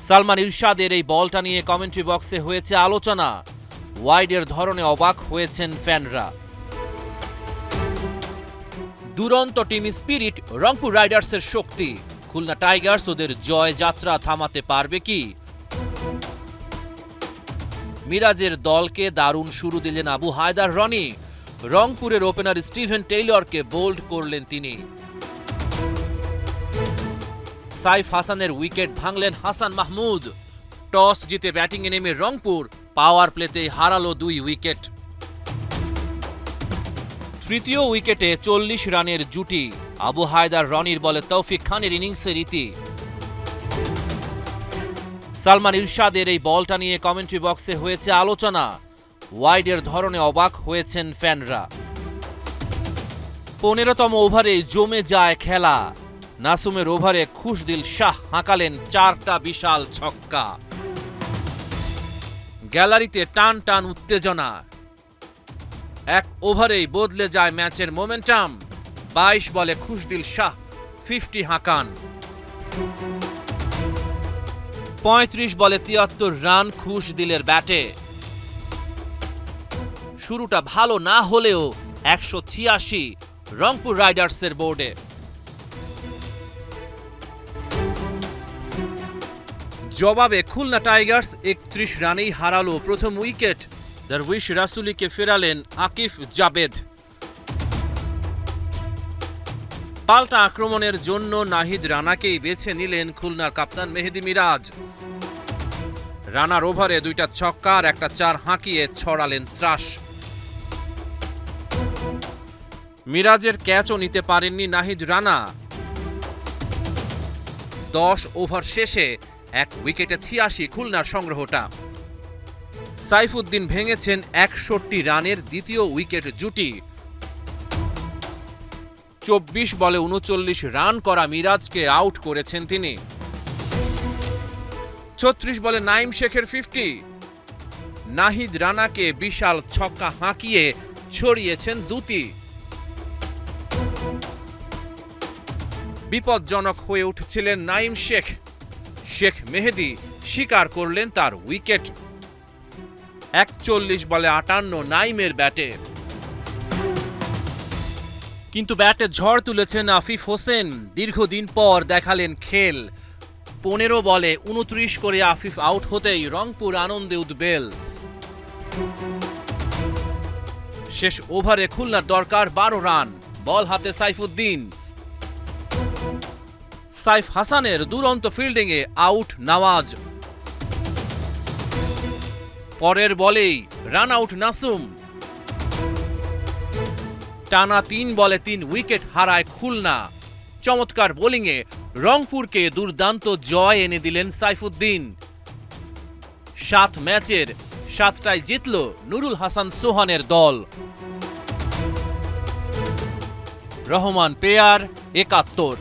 সালমান ইরশাদের এই বলটা নিয়ে কমেন্ট্রি বক্সে হয়েছে আলোচনা। ওয়াইডের ধরনে অবাক হয়েছেন ফ্যানরা। দুরন্ত টিম স্পিরিট, রংপুর রাইডার্সের শক্তি। খুলনা টাইগার্স ওদের জয় যাত্রা থামাতে পারবে কি? মিরাজের দলকে দারুণ শুরু দিলেন আবু হায়দার রনি। রংপুরের ওপেনার স্টিভেন টেইলরকে বোল্ড করলেন তিনি। সাইফ হাসানের উইকেট ভাঙলেন হাসান মাহমুদ। টস জিতে ব্যাটিংয়ে নেমে রংপুর পাওয়ার প্লেতে হারালো 2 উইকেট। তৃতীয় উইকেটে 40 রানের জুটি। আবু হায়দার রনির বলে তৌফিক খানের ইনিংসের ইতি। সালমান ইরশাদের এই বলটা নিয়ে কমেন্ট্রি বক্সে হয়েছে আলোচনা। ওয়াইডের ধরনে অবাক হয়েছেন ফ্যানরা। 15তম ওভারে জমে যায় খেলা। নাসুমের ওভারে খুশদিল শাহ হাঁকালেন 4টা বিশাল ছক্কা। গ্যালারিতে টান টান উত্তেজনা। 1 ওভারেই বদলে যায় ম্যাচের মোমেন্টাম। 22 বলে খুশদিল শাহ 50 হাঁকান। 35 বলে 73 রান খুশদিলের ব্যাটে। শুরুটা ভালো না হলেও 186 রংপুর রাইডার্সের বোর্ডে। জবাবে খুলনা টাইগার্স 31 রানেই হারালো প্রথম উইকেট। দরউইশ রাসুলিকে ফেরালেন আকিফ জাবেদ। পাল্টা আক্রমণের জন্য নাহিদ রানাকেই বেছে নিলেন খুলনার কাপ্তান মেহেদী মিরাজ। রানার ওভারে 2টা ছক্কা আর 1টা 4 হাঁকিয়ে ছড়ালেন ত্রাস। মিরাজের ক্যাচও নিতে পারেননি নাহিদ রানা। 10 ওভার শেষে 1 উইকেটে 86 খুলনার সংগ্রহটা। সাইফুদ্দিন ভেঙেছেন 61 রানের দ্বিতীয় উইকেট জুটি। 24 বলে 39 রান করা মিরাজকে আউট করেছেন তিনি। 36 বলে নাইম শেখের 50। নাহিদ রানাকে বিশাল ছক্কা হাঁকিয়ে ছড়িয়েছেন দুটি। বিপজ্জনক হয়ে উঠছিলেন নাইম শেখ। শেখ মেহেদী স্বীকার করলেন তার উইকেট। 41 বলে 58 নাইমের ব্যাটে। কিন্তু ব্যাটে ঝড় তুলেছেন আফিফ হোসেন। দীর্ঘদিন পর দেখালেন খেল। 15 বলে 29 করে আফিফ আউট হতেই রংপুর আনন্দে উদ্বেল। শেষ ওভারে খুলনার দরকার 12 রান। বল হাতে সাইফুদ্দিন। সাইফ হাসানের দুরন্ত ফিল্ডিংয়ে আউট নওয়াজ। পরের বলেই রান আউট নাসুম। টানা 3 বলে 3 উইকেট হারায় খুলনা। চমৎকার বোলিংয়ে রংপুরকে দুর্দান্ত জয় এনে দিলেন সাইফুদ্দিন। 7 ম্যাচের 7টাই জিতল নুরুল হাসান সোহানের দল। রহমান পেয়ার 71।